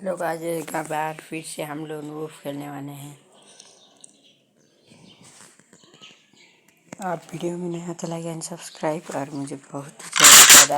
लोग आज का बार फिर से हम लोग वो खेलने वाले हैं। आप वीडियो में नया तो लाइक एंड सब्सक्राइब और मुझे बहुत ही ज़्यादा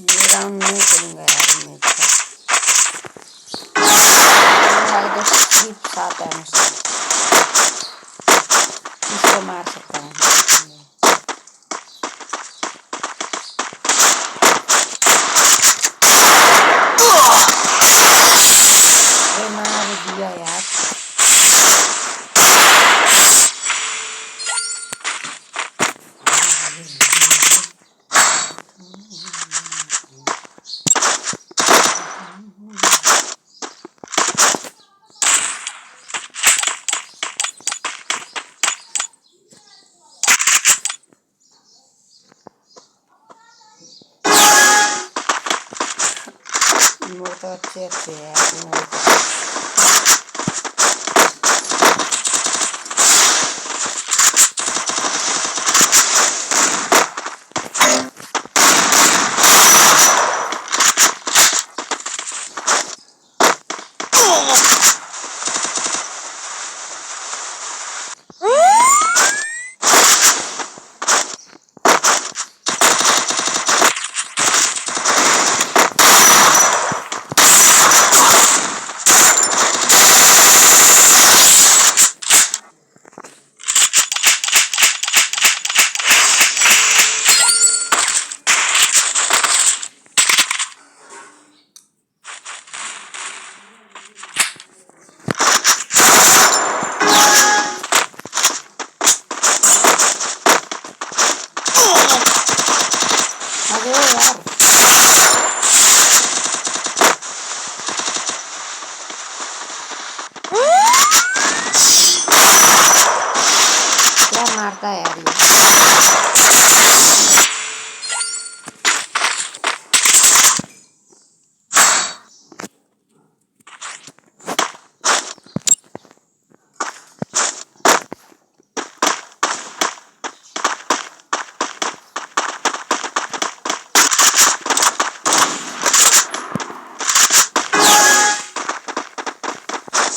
ये राउंड नहीं करूँगा यार। मैं तो सिर्फ 7 है मुझसे, इसको मार सकता हूँ। मार दिया यार। वो तो अच्छे है। अरे यार क्या मारता है यार ये।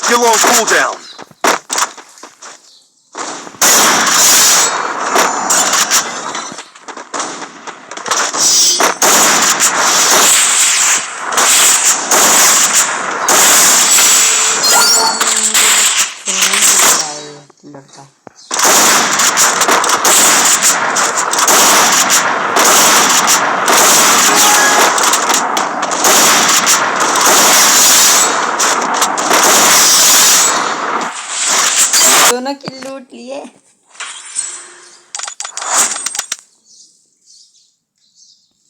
Skill on cooldown.